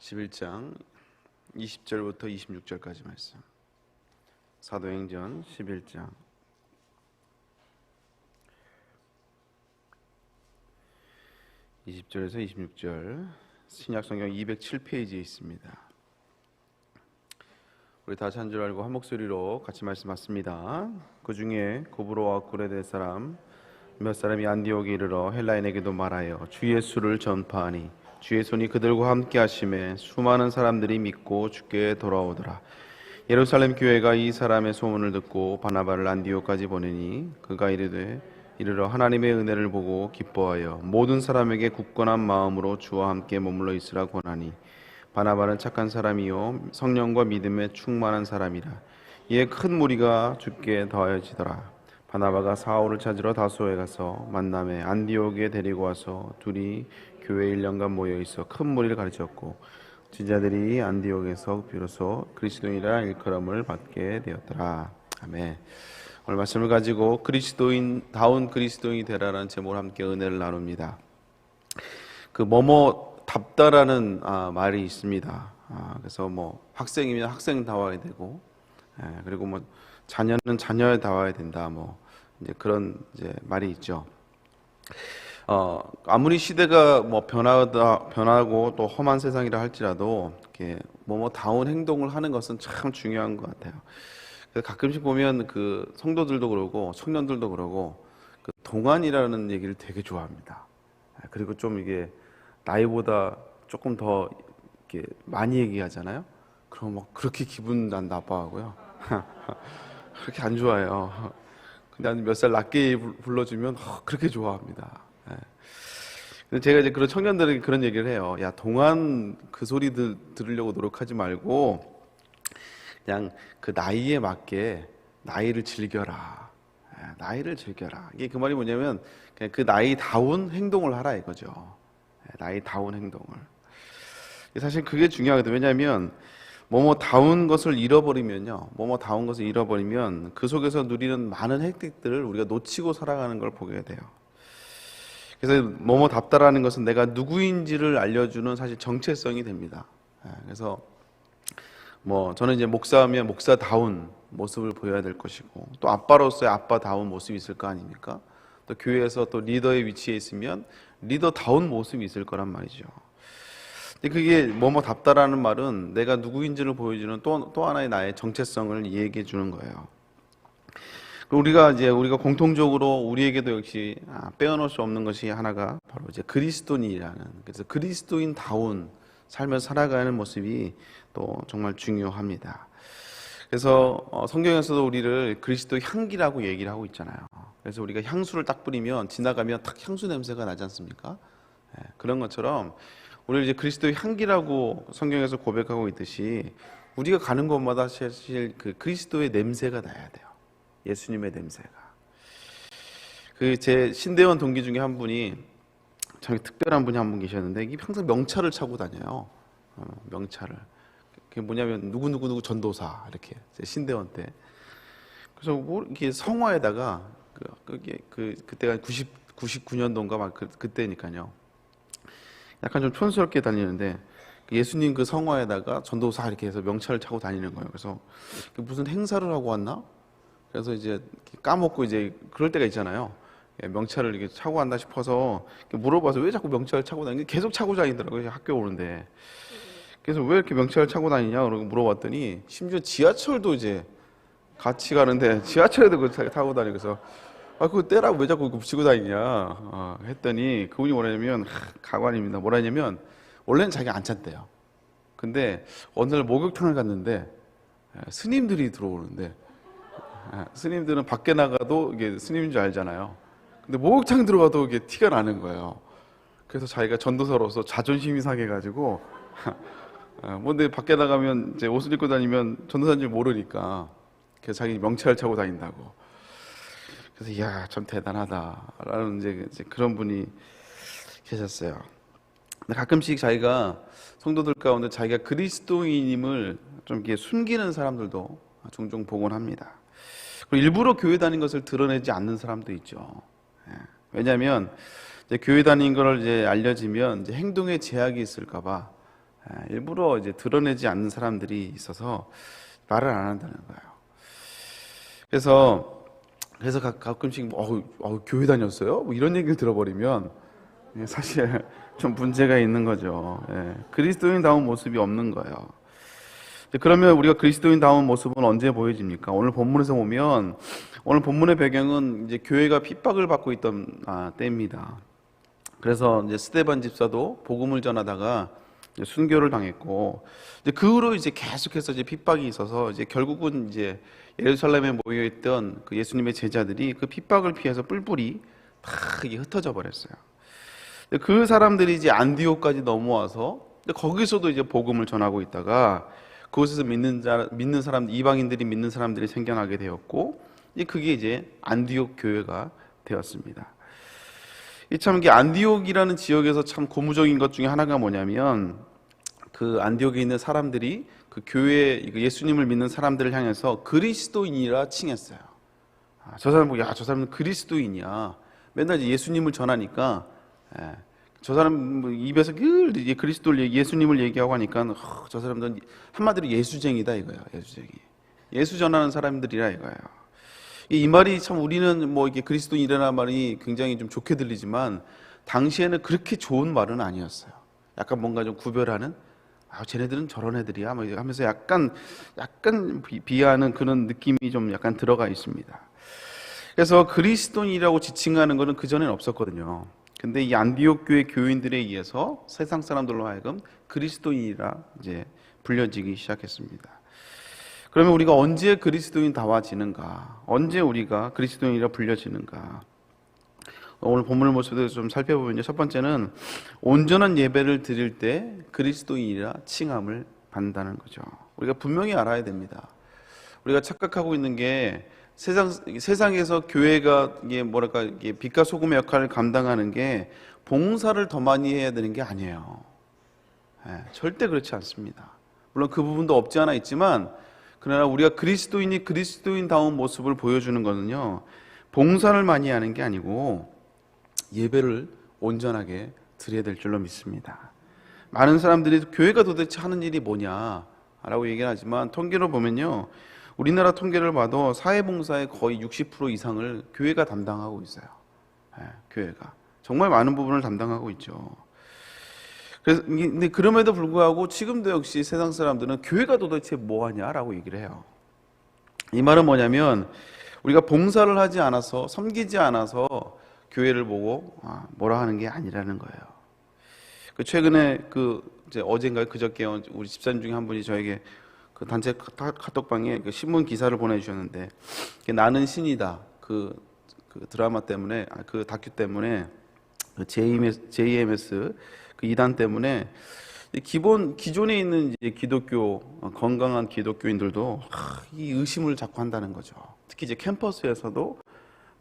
11장 20절부터 26절까지 말씀. 사도행전 11장 20절에서 26절, 신약성경 207페이지에 있습니다. 우리 다시 한 줄 알고 한 목소리로 같이 말씀하십니다. 그 중에 고브로와 구레네 사람 몇 사람이 안디옥에 이르러 헬라인에게도 말하여 주 예수를 전파하니 주의 손이 그들과 함께 하심에 수많은 사람들이 믿고 주께 돌아오더라. 예루살렘 교회가 이 사람의 소문을 듣고 바나바를 안디옥까지 보내니 그가 이르러 하나님의 은혜를 보고 기뻐하여 모든 사람에게 굳건한 마음으로 주와 함께 머물러 있으라 권하니, 바나바는 착한 사람이요 성령과 믿음에 충만한 사람이라. 이에 큰 무리가 주께 더하여지더라. 바나바가 사울을 찾으러 다소에 가서 만남에 안디옥에 데리고 와서 둘이 교회 1년간 모여 있어 큰 무리를 가르쳤고, 지자들이 안디옥에서 비로소 그리스도인이라 일컬음을 받게 되었더라. 아멘. 오늘 말씀을 가지고 그리스도인다운 그리스도인이 되라라는 제목으로 함께 은혜를 나눕니다. 그 답다라는 말이 있습니다. 그래서 학생이면 학생다워야 되고, 그리고 자녀는 자녀다워야 된다. 이제 그런 말이 있죠. 아무리 시대가 변하고 또 험한 세상이라 할지라도 이렇게 다운 행동을 하는 것은 참 중요한 것 같아요. 그래서 가끔씩 보면 그 성도들도 그러고 청년들도 그러고 그 동안이라는 얘기를 되게 좋아합니다. 그리고 좀 이게 나이보다 조금 더 이렇게 많이 얘기하잖아요. 그럼 그렇게 기분 난 나빠하고요. 그렇게 안 좋아해요. 근데 몇 살 낮게 불러주면 그렇게 좋아합니다. 근데 제가 이제 그런 청년들에게 그런 얘기를 해요. 야, 동안 그 소리 들으려고 노력하지 말고 그냥 그 나이에 맞게 나이를 즐겨라. 나이를 즐겨라. 이게 그 말이 뭐냐면 그냥 그 나이다운 행동을 하라 이거죠. 나이다운 행동을. 사실 그게 중요하거든요. 왜냐하면 다운 것을 잃어버리면요, 다운 것을 잃어버리면 그 속에서 누리는 많은 혜택들을 우리가 놓치고 살아가는 걸 보게 돼요. 그래서 답다라는 것은 내가 누구인지를 알려주는 사실 정체성이 됩니다. 그래서 저는 이제 목사면 목사다운 모습을 보여야 될 것이고, 또 아빠로서의 아빠다운 모습이 있을 거 아닙니까? 또 교회에서 또 리더의 위치에 있으면 리더다운 모습이 있을 거란 말이죠. 근데 그게 답다라는 말은 내가 누구인지를 보여주는 또 하나의 나의 정체성을 얘기해 주는 거예요. 우리가 공통적으로 우리에게도 역시 빼어놓을 수 없는 것이 하나가 바로 그리스도인이라는, 그래서 그리스도인다운 삶을 살아가는 모습이 또 정말 중요합니다. 그래서 성경에서도 우리를 그리스도 향기라고 얘기를 하고 있잖아요. 그래서 우리가 향수를 딱 뿌리면 지나가면 탁 향수 냄새가 나지 않습니까? 그런 것처럼 우리를 이제 그리스도의 향기라고 성경에서 고백하고 있듯이 우리가 가는 곳마다 사실 그 그리스도의 냄새가 나야 돼요. 예수님의 냄새가. 제 신대원 동기 중에 한 분이 참 특별한 분이 한 분 계셨는데, 이게 항상 명찰을 차고 다녀요. 명찰을. 그게 뭐냐면 누구 전도사 이렇게 신대원 때. 그래서 이렇게 성화에다가 그때가 99년도인가 그때니까요. 약간 좀 촌스럽게 다니는데 예수님 그 성화에다가 전도사 이렇게 해서 명찰을 차고 다니는 거예요. 그래서 무슨 행사를 하고 왔나? 그래서 이제 까먹고 이제 그럴 때가 있잖아요. 명찰을 이렇게 차고 간다 싶어서 물어봐서 왜 자꾸 명찰을 차고 다니는지 계속 차고 다니더라고요. 학교 오는데. 그래서 왜 이렇게 명찰을 차고 다니냐? 그러고 물어봤더니 심지어 지하철도 이제 같이 가는데 지하철에도 그거 타고 다니고, 그래서 그거 떼라고 왜 자꾸 그거 붙이고 다니냐 했더니 그분이 뭐라냐면 가관입니다. 뭐라냐면 원래는 자기가 안 찼대요. 근데 어느 날 목욕탕을 갔는데 스님들이 들어오는데, 스님들은 밖에 나가도 이게 스님인 줄 알잖아요. 근데 목욕탕 들어가도 이게 티가 나는 거예요. 그래서 자기가 전도사로서 자존심이 상해가지고 근데 밖에 나가면 이제 옷을 입고 다니면 전도사인 줄 모르니까 그래서 자기 명찰을 차고 다닌다고. 그래서 이야, 참 대단하다라는 이제 그런 분이 계셨어요. 근데 가끔씩 자기가 성도들 가운데 자기가 그리스도인임을 좀 이렇게 숨기는 사람들도 종종 보곤 합니다. 그리고 일부러 교회 다닌 것을 드러내지 않는 사람도 있죠. 왜냐하면 이제 교회 다닌 걸 이제 알려지면 이제 행동에 제약이 있을까봐 일부러 이제 드러내지 않는 사람들이 있어서 말을 안 한다는 거예요. 그래서 가끔씩 교회 다녔어요? 뭐 이런 얘기를 들어버리면 사실 좀 문제가 있는 거죠. 그리스도인다운 모습이 없는 거예요. 그러면 우리가 그리스도인다운 모습은 언제 보여집니까? 오늘 본문에서 보면 오늘 본문의 배경은 이제 교회가 핍박을 받고 있던 때입니다. 그래서 이제 스데반 집사도 복음을 전하다가 이제 순교를 당했고, 이제 그 후로 이제 계속해서 이제 핍박이 있어서 이제 결국은 이제 예루살렘에 모여 있던 그 예수님의 제자들이 그 핍박을 피해서 뿔뿔이 다 이게 흩어져 버렸어요. 그 사람들이 이제 안디옥까지 넘어와서 거기서도 이제 복음을 전하고 있다가 그곳에서 믿는 사람, 이방인들이 믿는 사람들이 생겨나게 되었고, 그게 이제 안디옥 교회가 되었습니다. 참 이게 안디옥이라는 지역에서 참 고무적인 것 중에 하나가 뭐냐면, 그 안디옥에 있는 사람들이 그 교회 예수님을 믿는 사람들을 향해서 그리스도인이라 칭했어요. 저 사람 보고 저 사람은 그리스도인이야. 맨날 예수님을 전하니까 저 사람 입에서 늘 그리스도를 예수님을 얘기하고 하니까 저 사람들은 한마디로 예수쟁이다 이거예요. 예수쟁이. 예수 전하는 사람들이라 이거예요. 이 말이 참 우리는 뭐 이게 그리스도인이라는 말이 굉장히 좀 좋게 들리지만 당시에는 그렇게 좋은 말은 아니었어요. 약간 뭔가 좀 구별하는 쟤네들은 저런 애들이야 하면서 약간 비하하는 그런 느낌이 좀 약간 들어가 있습니다. 그래서 그리스도인이라고 지칭하는 것은 그전에는 없었거든요. 근데 이 안디옥 교회 교인들에 의해서 세상 사람들로 하여금 그리스도인이라 이제 불려지기 시작했습니다. 그러면 우리가 언제 그리스도인다워지는가? 언제 우리가 그리스도인이라 불려지는가? 오늘 본문을 모습을 좀 살펴보면요. 첫 번째는 온전한 예배를 드릴 때 그리스도인이라 칭함을 받는다는 거죠. 우리가 분명히 알아야 됩니다. 우리가 착각하고 있는 게 세상에서 교회가 이게 빛과 소금의 역할을 감당하는 게 봉사를 더 많이 해야 되는 게 아니에요. 절대 그렇지 않습니다. 물론 그 부분도 없지 않아 있지만, 그러나 우리가 그리스도인이 그리스도인다운 모습을 보여주는 것은요, 봉사를 많이 하는 게 아니고 예배를 온전하게 드려야 될 줄로 믿습니다. 많은 사람들이 교회가 도대체 하는 일이 뭐냐라고 얘기를 하지만 통계로 보면요, 우리나라 통계를 봐도 사회봉사의 거의 60% 이상을 교회가 담당하고 있어요. 교회가 정말 많은 부분을 담당하고 있죠. 근데 그럼에도 불구하고 지금도 역시 세상 사람들은 교회가 도대체 뭐하냐라고 얘기를 해요. 이 말은 뭐냐면 우리가 봉사를 하지 않아서, 섬기지 않아서 교회를 보고 뭐라 하는 게 아니라는 거예요. 최근에 이제 어젠가 그저께 우리 집사님 중에 한 분이 저에게 그 단체 카톡방에 그 신문 기사를 보내주셨는데, 나는 신이다 그 드라마 때문에, 그 다큐 때문에, 그 JMS 그 이단 때문에 기존에 있는 이제 기독교, 건강한 기독교인들도 이 의심을 자꾸 한다는 거죠. 특히 이제 캠퍼스에서도,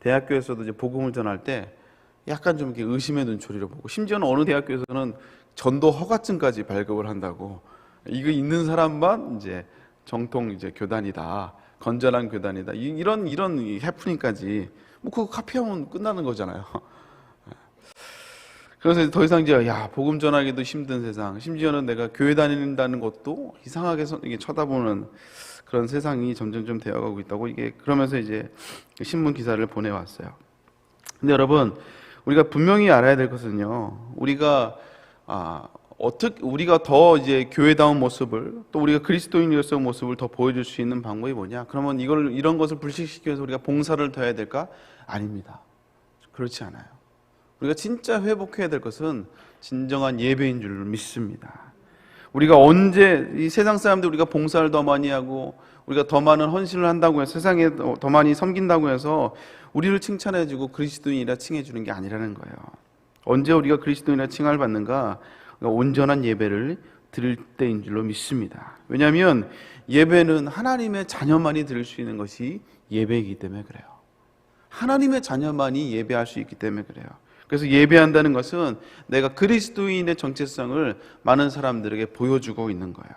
대학교에서도 이제 복음을 전할 때 약간 좀 이렇게 의심의 눈초리로 보고, 심지어는 어느 대학교에서는 전도 허가증까지 발급을 한다고, 이거 있는 사람만 이제 정통 이제 교단이다, 건전한 교단이다, 이런 해프닝까지, 뭐 그거 카피하면 끝나는 거잖아요. 그래서 더 이상 이제 복음 전하기도 힘든 세상, 심지어는 내가 교회 다닌다는 것도 이상하게 이게 쳐다보는 그런 세상이 점점 좀 되어가고 있다고, 이게 그러면서 이제 신문 기사를 보내왔어요. 근데 여러분, 우리가 분명히 알아야 될 것은요, 우리가 더 이제 교회다운 모습을, 또 우리가 그리스도인으로서의 모습을 더 보여줄 수 있는 방법이 뭐냐? 그러면 이런 것을 불식시키기 위해서 우리가 봉사를 더 해야 될까? 아닙니다. 그렇지 않아요. 우리가 진짜 회복해야 될 것은 진정한 예배인 줄 믿습니다. 우리가 언제 이 세상 사람들 우리가 봉사를 더 많이 하고 우리가 더 많은 헌신을 한다고 해서, 세상에 더 많이 섬긴다고 해서 우리를 칭찬해주고 그리스도인이라 칭해주는 게 아니라는 거예요. 언제 우리가 그리스도인이라 칭함을 받는가? 온전한 예배를 드릴 때인 줄로 믿습니다. 왜냐하면 예배는 하나님의 자녀만이 드릴 수 있는 것이 예배이기 때문에 그래요. 하나님의 자녀만이 예배할 수 있기 때문에 그래요. 그래서 예배한다는 것은 내가 그리스도인의 정체성을 많은 사람들에게 보여주고 있는 거예요.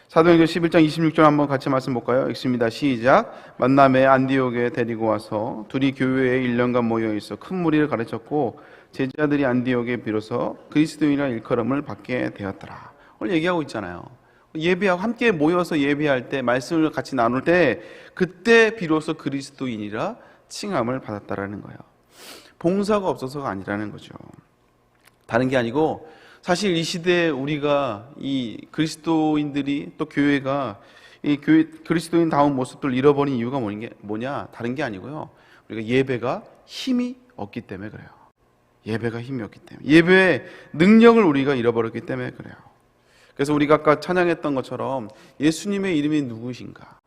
사도행전 11장 26절 한번 같이 말씀 볼까요? 읽습니다. 시작. 만남에 안디옥에 데리고 와서 둘이 교회에 1년간 모여 있어 큰 무리를 가르쳤고 제자들이 안디옥에 비로소 그리스도인이라는 일컬음을 받게 되었더라. 오늘 얘기하고 있잖아요. 예배하고 함께 모여서 예배할 때 말씀을 같이 나눌 때 그때 비로소 그리스도인이라 칭함을 받았다라는 거예요. 봉사가 없어서가 아니라는 거죠. 다른 게 아니고 사실 이 시대에 우리가 이 그리스도인들이 또 교회가 이 교회 그리스도인다운 모습들을 잃어버린 이유가 뭐냐? 다른 게 아니고요. 우리가 예배가 힘이 없기 때문에 그래요. 예배가 힘이 없기 때문에, 예배의 능력을 우리가 잃어버렸기 때문에 그래요. 그래서 우리가 아까 찬양했던 것처럼 예수님의 이름이 누구신가?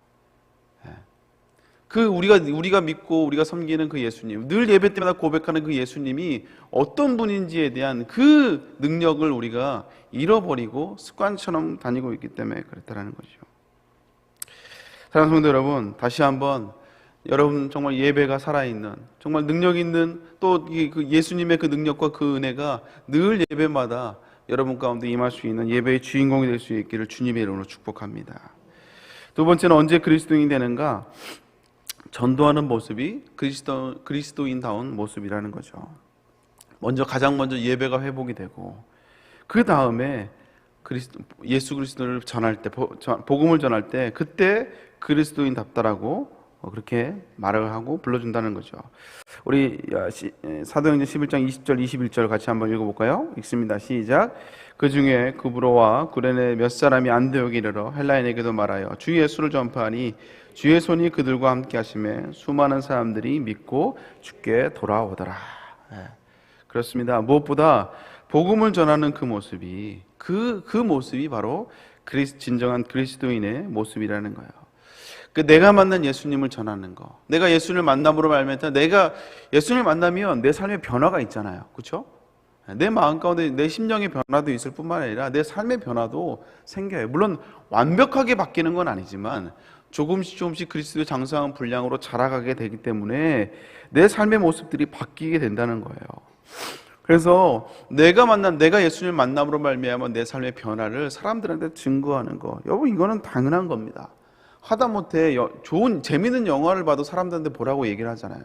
그 우리가 믿고 우리가 섬기는 그 예수님, 늘 예배 때마다 고백하는 그 예수님이 어떤 분인지에 대한 그 능력을 우리가 잃어버리고 습관처럼 다니고 있기 때문에 그렇다라는 거죠. 사랑하는 성도 여러분, 다시 한번 여러분 정말 예배가 살아있는, 정말 능력 있는 또 그 예수님의 그 능력과 그 은혜가 늘 예배마다 여러분 가운데 임할 수 있는 예배의 주인공이 될 수 있기를 주님의 이름으로 축복합니다. 두 번째는 언제 그리스도인이 되는가? 전도하는 모습이 그리스도인다운 모습이라는 거죠. 가장 먼저 예배가 회복이 되고 그 다음에 예수 그리스도를 전할 때, 복음을 전할 때 그때 그리스도인답다라고 그렇게 말을 하고 불러준다는 거죠. 우리 사도행전 11장 20절 21절 같이 한번 읽어볼까요? 읽습니다. 시작. 그 중에 구브로와 구레네 몇 사람이 안디옥에 이르러 헬라인에게도 말하여 주 예수를 전파하니 주의 손이 그들과 함께 하심에 수많은 사람들이 믿고 주께 돌아오더라. 그렇습니다. 무엇보다 복음을 전하는 그 모습이 그 모습이 바로 진정한 그리스도인의 모습이라는 거예요. 내가 만난 예수님을 전하는 거, 내가 예수님을 만남으로 말미암아 내가 예수님을 만나면 내 삶에 변화가 있잖아요. 그렇죠? 내 마음 가운데 내 심령의 변화도 있을 뿐만 아니라 내 삶의 변화도 생겨요. 물론 완벽하게 바뀌는 건 아니지만 조금씩 그리스도의 장성한 분량으로 자라가게 되기 때문에 내 삶의 모습들이 바뀌게 된다는 거예요. 그래서 내가 예수님을 만남으로 말미암아 내 삶의 변화를 사람들한테 증거하는 거, 여러분 이거는 당연한 겁니다. 하다못해 좋은 재미있는 영화를 봐도 사람들한테 보라고 얘기를 하잖아요.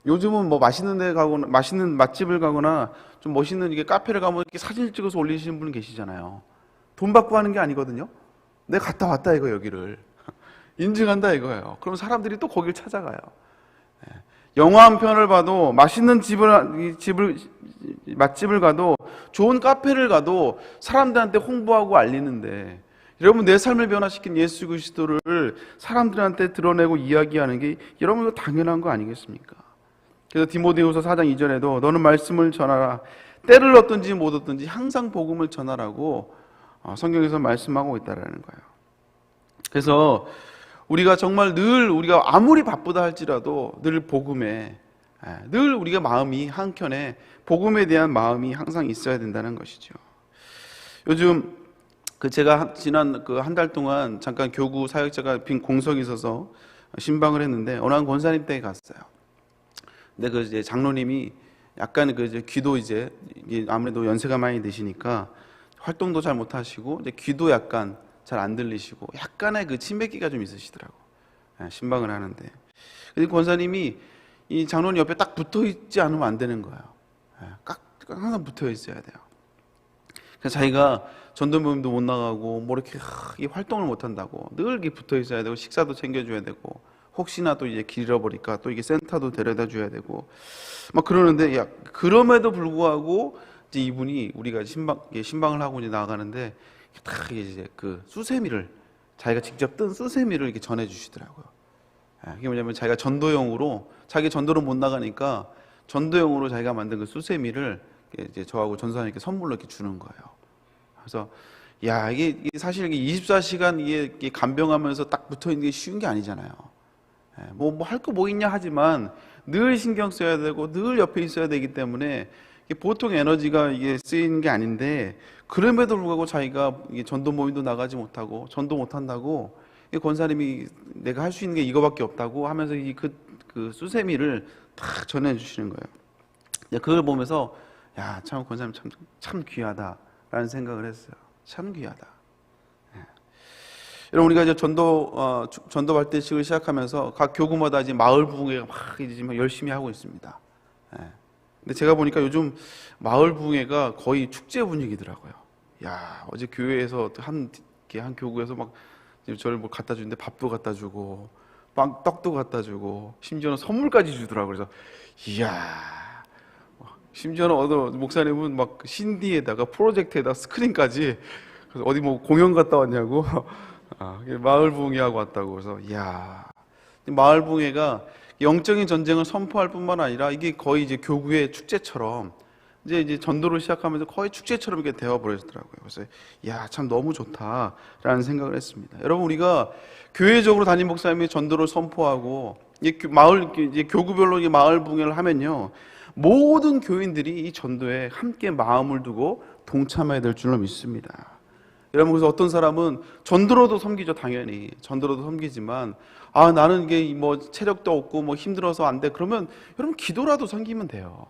요즘은 뭐 맛있는 데 가거나 맛있는 맛집을 가거나 좀 멋있는 이게 카페를 가면 이렇게 사진을 찍어서 올리시는 분 계시잖아요. 돈 받고 하는 게 아니거든요. 내가 갔다 왔다 이거 여기를 인증한다 이거예요. 그럼 사람들이 또 거길 찾아가요. 영화 한 편을 봐도 맛있는 맛집을 가도 좋은 카페를 가도 사람들한테 홍보하고 알리는데 여러분 내 삶을 변화시킨 예수 그리스도를 사람들한테 드러내고 이야기하는 게 여러분 이거 당연한 거 아니겠습니까? 그래서 디모데후서 4장 2절에도 너는 말씀을 전하라. 때를 얻든지 못 얻든지 항상 복음을 전하라고 성경에서 말씀하고 있다라는 거예요. 그래서 우리가 정말 늘 우리가 아무리 바쁘다 할지라도 늘 복음에 늘 우리가 마음이 한켠에 복음에 대한 마음이 항상 있어야 된다는 것이죠. 요즘 제가 지난 한 달 동안 잠깐 교구 사역자가 빈 공석이 있어서 신방을 했는데 어느 한 권사님 댁에 갔어요. 근데 이제 장로님이 약간 이제 귀도 이제 아무래도 연세가 많이 드시니까 활동도 잘 못 하시고 이제 귀도 약간 잘 안 들리시고 약간의 그 침뱉기가 좀 있으시더라고. 신방을 하는데. 근데 권사님이 이 장로님 옆에 딱 붙어 있지 않으면 안 되는 거예요. 항상 붙어 있어야 돼요. 그래서 자기가 전도 모임도 못 나가고 뭐 이렇게 활동을 못 한다고 늘 이렇게 붙어 있어야 되고 식사도 챙겨줘야 되고 혹시나 또 이제 길 잃어버릴까 또 이게 센터도 데려다 줘야 되고 막 그러는데 그럼에도 불구하고 이제 이분이 우리가 신방을 하고 이제 나가는데 딱 이제 그 수세미를 자기가 직접 뜬 수세미를 이렇게 전해주시더라고요. 이게 뭐냐면 자기가 전도용으로 자기 전도로 못 나가니까 전도용으로 자기가 만든 그 수세미를 이제 저하고 전사님께 선물로 이렇게 주는 거예요. 그래서 이게 사실 24시간 이게 간병하면서 딱 붙어 있는 게 쉬운 게 아니잖아요. 뭐 할 거 뭐 있냐 하지만 늘 신경 써야 되고 늘 옆에 있어야 되기 때문에 보통 에너지가 이게 쓰이는 게 아닌데 그럼에도 불구하고 자기가 전도 모임도 나가지 못하고 전도 못 한다고 권사님이 내가 할 수 있는 게 이거밖에 없다고 하면서 그 수세미를 딱 전해주시는 거예요. 그걸 보면서 참 권사님 참 귀하다라는 생각을 했어요. 참 귀하다. 여러분 우리가 이제 전도 발대식을 시작하면서 각 교구마다 이제 마을 부흥회가 막 이제 열심히 하고 있습니다. 근데 제가 보니까 요즘 마을 부흥회가 거의 축제 분위기더라고요. 야, 어제 교회에서 한 교구에서 막 저를 뭐 갖다 주는데 밥도 갖다 주고 떡도 갖다 주고 심지어는 선물까지 주더라고요. 그래서 이야, 심지어는 목사님은 막 CD에다가 프로젝트에다 스크린까지, 그래서 어디 뭐 공연 갔다 왔냐고 마을 부흥회하고 왔다고. 그래서 이야, 마을 부흥회가 영적인 전쟁을 선포할 뿐만 아니라 이게 거의 이제 교구의 축제처럼 이제 전도를 시작하면서 거의 축제처럼 이렇게 되어 버렸더라고요. 그래서 야, 참 너무 좋다라는 생각을 했습니다. 여러분, 우리가 교회적으로 담임 목사님이 전도를 선포하고 마을 이제 교구별로 마을 부흥회를 하면요, 모든 교인들이 이 전도에 함께 마음을 두고 동참해야 될 줄로 믿습니다. 여러분, 그래서 어떤 사람은 전도로도 섬기죠. 당연히 전도로도 섬기지만 나는 이게 뭐 체력도 없고 뭐 힘들어서 안 돼. 그러면 여러분, 기도라도 섬기면 돼요.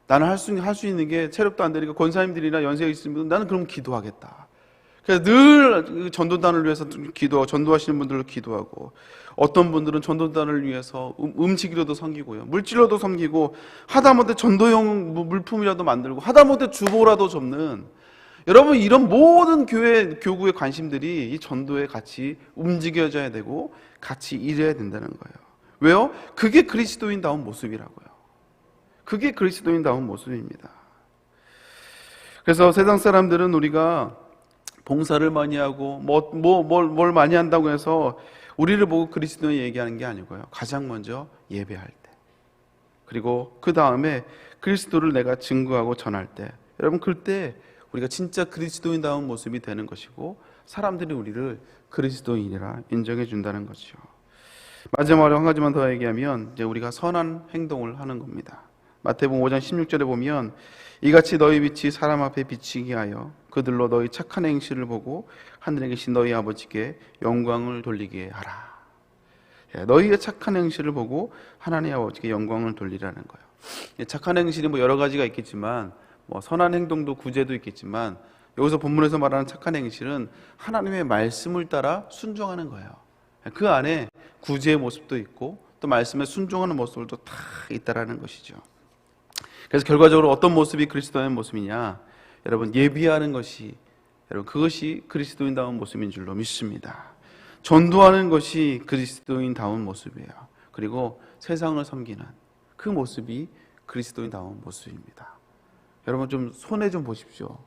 나는 할 수 있는 게 체력도 안 되니까 권사님들이나 연세가 있으면 나는 그럼 기도하겠다. 그래서 늘 전도단을 위해서 전도하시는 분들로 기도하고, 어떤 분들은 전도단을 위해서 음식이라도 섬기고요, 물질로도 섬기고, 하다못해 전도용 물품이라도 만들고, 하다못해 주보라도 접는, 여러분, 이런 모든 교구의 관심들이 이 전도에 같이 움직여져야 되고 같이 일해야 된다는 거예요. 왜요? 그게 그리스도인다운 모습이라고요. 그게 그리스도인다운 모습입니다. 그래서 세상 사람들은 우리가 봉사를 많이 하고 뭘 많이 한다고 해서 우리를 보고 그리스도인 얘기하는 게 아니고요, 가장 먼저 예배할 때, 그리고 그 다음에 그리스도를 내가 증거하고 전할 때, 여러분, 그때 우리가 진짜 그리스도인다운 모습이 되는 것이고 사람들이 우리를 그리스도인이라 인정해 준다는 것이죠. 마지막으로 한 가지만 더 얘기하면 이제 우리가 선한 행동을 하는 겁니다. 마태복음 5장 16절에 보면 이같이 너희 빛이 사람 앞에 비치게 하여 그들로 너희 착한 행실을 보고 하늘에 계신 너희 아버지께 영광을 돌리게 하라. 너희의 착한 행실을 보고 하나님 아버지께 영광을 돌리라는 거예요. 착한 행실이 뭐 여러 가지가 있겠지만, 뭐 선한 행동도 구제도 있겠지만, 여기서 본문에서 말하는 착한 행실은 하나님의 말씀을 따라 순종하는 거예요. 그 안에 구제의 모습도 있고 또 말씀에 순종하는 모습도 다 있다라는 것이죠. 그래서 결과적으로 어떤 모습이 그리스도인의 모습이냐? 여러분, 예비하는 것이, 여러분, 그것이 그리스도인다운 모습인 줄로 믿습니다. 전도하는 것이 그리스도인다운 모습이에요. 그리고 세상을 섬기는 그 모습이 그리스도인다운 모습입니다. 여러분, 좀 손해 좀 보십시오.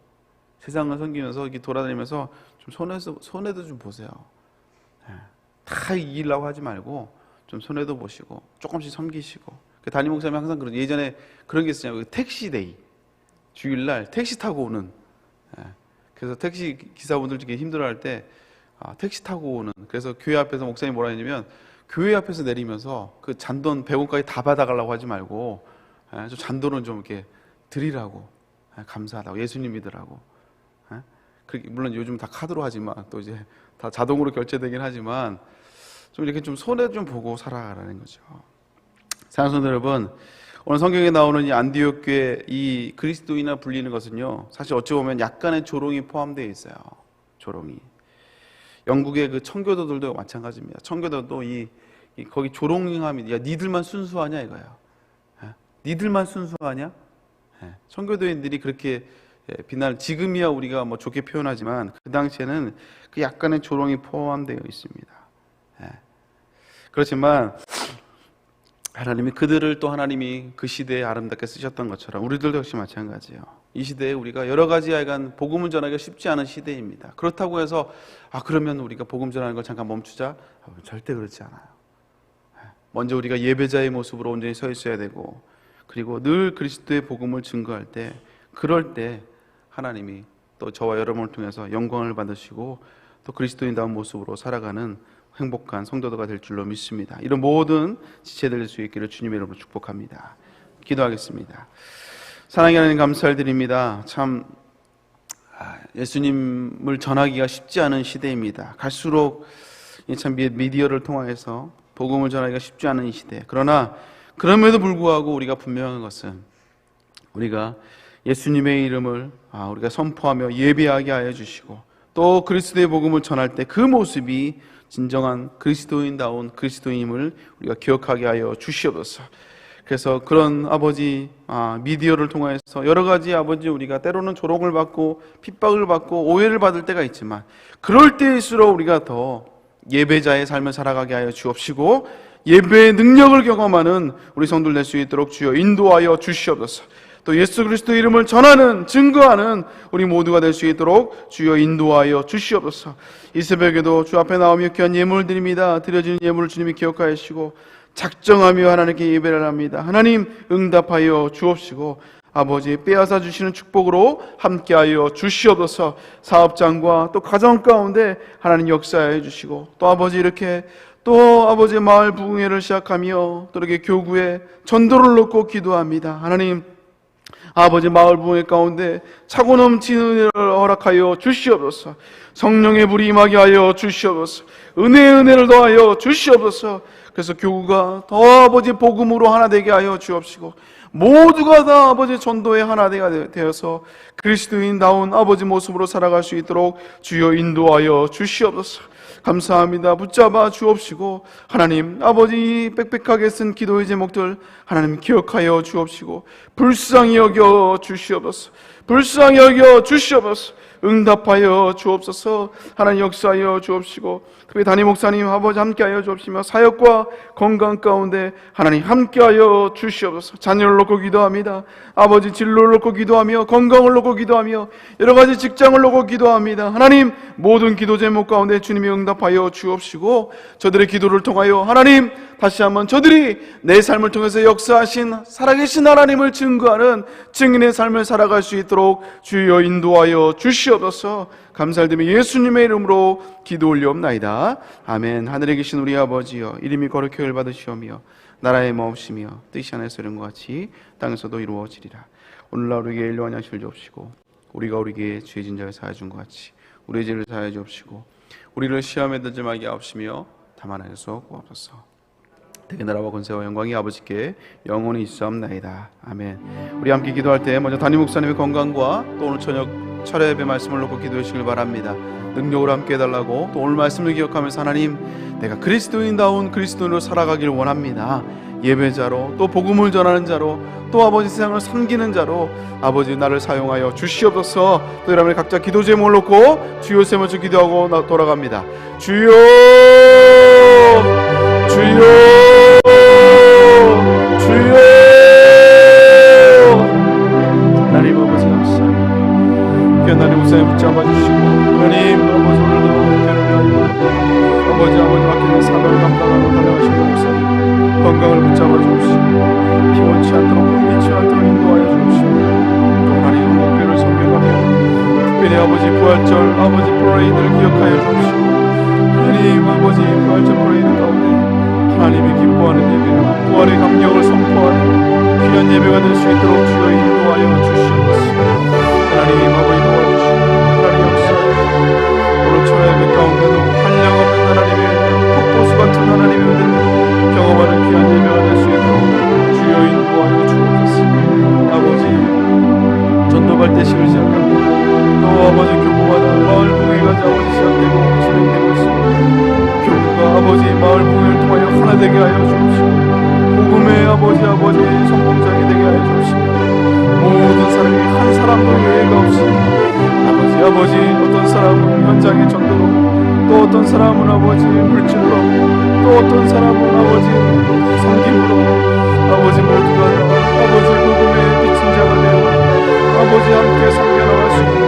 세상을 섬기면서 이렇게 돌아다니면서 좀 손해도 좀 보세요. 다 이기려고 하지 말고 좀 손해도 보시고 조금씩 섬기시고. 담임 목사님이 항상 그런, 예전에 그런 게 있었냐고, 택시데이, 주일날 택시 타고 오는, 그래서 택시 기사분들 중에 힘들어할 때 택시 타고 오는, 그래서 교회 앞에서 목사님이 뭐라 했냐면, 교회 앞에서 내리면서 그 잔돈 100원까지 다 받아가려고 하지 말고 좀 잔돈은 좀 이렇게 드리라고, 감사하다고, 예수님 믿으라고. 물론 요즘 다 카드로 하지만 또 이제 다 자동으로 결제되긴 하지만 좀 이렇게 좀 손해 좀 보고 살아가라는 거죠. 사랑하는 성도 여러분, 오늘 성경에 나오는 이 안디옥 교회 이 그리스도인이라 불리는 것은요, 사실 어찌 보면 약간의 조롱이 포함되어 있어요. 조롱이. 영국의 그 청교도들도 마찬가지입니다. 청교도도 거기 조롱함이, 야, 니들만 순수하냐 이거예요. 니들만 순수하냐? 청교도인들이 그렇게 비난, 지금이야 우리가 뭐 좋게 표현하지만 그 당시에는 그 약간의 조롱이 포함되어 있습니다. 그렇지만 하나님이 그들을 또 하나님이 그 시대에 아름답게 쓰셨던 것처럼 우리들도 역시 마찬가지예요. 이 시대에 우리가 여러 가지 하여간 복음을 전하기가 쉽지 않은 시대입니다. 그렇다고 해서 그러면 우리가 복음 전하는 걸 잠깐 멈추자? 절대 그렇지 않아요. 먼저 우리가 예배자의 모습으로 온전히 서 있어야 되고, 그리고 늘 그리스도의 복음을 증거할 때, 그럴 때 하나님이 또 저와 여러분을 통해서 영광을 받으시고 또 그리스도인다운 모습으로 살아가는 행복한 성도가 될 줄로 믿습니다. 이런 모든 지체들 될 수 있기를 주님의 이름으로 축복합니다. 기도하겠습니다. 사랑의 하나님, 감사를 드립니다. 참 예수님을 전하기가 쉽지 않은 시대입니다. 갈수록 참 미디어를 통해서 복음을 전하기가 쉽지 않은 이 시대. 그러나 그럼에도 불구하고 우리가 분명한 것은, 우리가 예수님의 이름을 우리가 선포하며 예배하게 하여 주시고 또 그리스도의 복음을 전할 때 그 모습이 진정한 그리스도인다운 그리스도인임을 우리가 기억하게 하여 주시옵소서. 그래서 그런 아버지 미디어를 통해서 여러 가지 아버지 우리가 때로는 조롱을 받고 핍박을 받고 오해를 받을 때가 있지만 그럴 때일수록 우리가 더 예배자의 삶을 살아가게 하여 주옵시고 예배의 능력을 경험하는 우리 성도들 될 수 있도록 주여 인도하여 주시옵소서. 또 예수 그리스도 이름을 전하는 증거하는 우리 모두가 될 수 있도록 주여 인도하여 주시옵소서. 이 새벽에도 주 앞에 나오며 귀한 예물을 드립니다. 드려지는 예물을 주님이 기억하여 주시고 작정하며 하나님께 예배를 합니다. 하나님 응답하여 주옵시고 아버지 빼앗아 주시는 축복으로 함께하여 주시옵소서. 사업장과 또 가정 가운데 하나님 역사해 주시고 또 아버지 이렇게 또 아버지 마을 부흥회를 시작하며 또 이렇게 교구에 전도를 놓고 기도합니다. 하나님 아버지 마을 부흥회 가운데 차고 넘치는 은혜를 허락하여 주시옵소서. 성령의 불이 임하게 하여 주시옵소서. 은혜를 더하여 주시옵소서. 그래서 교구가 더 아버지 복음으로 하나 되게 하여 주옵시고 모두가 다 아버지 전도의 하나 되어서 그리스도인다운 아버지 모습으로 살아갈 수 있도록 주여 인도하여 주시옵소서. 감사합니다. 붙잡아 주옵시고 하나님 아버지 빽빽하게 쓴 기도의 제목들 하나님 기억하여 주옵시고 불쌍히 여겨 주시옵소서. 불쌍히 여겨 주시옵소서. 응답하여 주옵소서. 하나님 역사하여 주옵시고 특별히 담임 목사님 아버지 함께하여 주옵시며 사역과 건강 가운데 하나님 함께하여 주시옵소서. 자녀를 놓고 기도합니다. 아버지 진로를 놓고 기도하며 건강을 놓고 기도하며 여러 가지 직장을 놓고 기도합니다. 하나님 모든 기도 제목 가운데 주님이 응답하여 주옵시고 저들의 기도를 통하여 하나님 다시 한번 저들이 내 삶을 통해서 역사하신 살아계신 하나님을 증거하는 증인의 삶을 살아갈 수 있도록 주여 인도하여 주시옵소서. 감사를 드리며 예수님의 이름으로 기도 올리옵나이다. 아멘. 하늘에 계신 우리 아버지여 이름이 거룩히 받으시오며 나라의 마옵시며 뜻이 하늘에서 이룬 것 같이 땅에서도 이루어지리라. 오늘날 우리에게 일용할 양식을 주옵시고 우리가 우리에게 죄 진 자를 사하여 준 것 같이 우리의 죄를 사하여 주옵시고 우리를 시험에 들지 말게 하옵시며 다만 하여서 구하옵소서. 되게 나라와 권세와 영광이 아버지께 영원히 있사옵나이다. 아멘. 우리 함께 기도할 때 먼저 담임 목사님의 건강과 또 오늘 저녁 철회 예배 말씀을 놓고 기도해 주시길 바랍니다. 능력으로 함께 해달라고 또 오늘 말씀을 기억하면서 하나님 내가 그리스도인다운 그리스도인으로 살아가길 원합니다. 예배자로 또 복음을 전하는 자로 또 아버지 세상을 섬기는 자로 아버지 나를 사용하여 주시옵소서. 또 여러분의 각자 기도 제목을 놓고 주여 세 번째 기도하고 돌아갑니다. 주여 주여 주여. 하나님 아버지 감사합니다. 귀한 하나님 목사님 붙잡아 주시고 하나님 아버지 오늘도 교회를 위하여 아버지 맡기는 사명을 감당하고 달려가시는 목사님 건강을 붙잡아 주옵시고 피곤치 않도록 흥미치 않도록 인도하여 주옵시고 또 하나님 목회를 섬겨가며 특별히 아버지 부활절 아버지 브레이드를 기억하여 주옵시고 하나님 아버지 부활절 브레이드 가운데 하나님이 기뻐하는 예배, 부활의 감격을 선포하는 귀한 예배가 될 수 있도록 주여 인도하여 주시옵소서. 하나님 아버지 도와주시고 하나님 역사하시고 오늘 철회 예배 가운데도 한량없는 하나님의 폭포수 같은 하나님의 은혜를 경험하는 귀한 예배가 될 수 있도록 주여 인도하여 주옵소서. 아버지 전도발 대식을 시작합니다. 또 아버지 교구마다 마을 부흥회가 아버지 시작되고 진행되고 있습니다. 교구가 아버지 마을 부흥회를 통하여 하나 되게 하여 주옵시고 복음의 아버지 성공장이 되게 하여 주옵시고 모든 사람이 한 사람도 예외가 없이 아버지 어떤 사람은 현장의 전도로 또 어떤 사람은 아버지 물질로 또 어떤 사람은 아버지 섬김으로 아버지 모두가 아버지 복음의 미친 자가 되어 아버지 함께 섬겨나갈 수 있는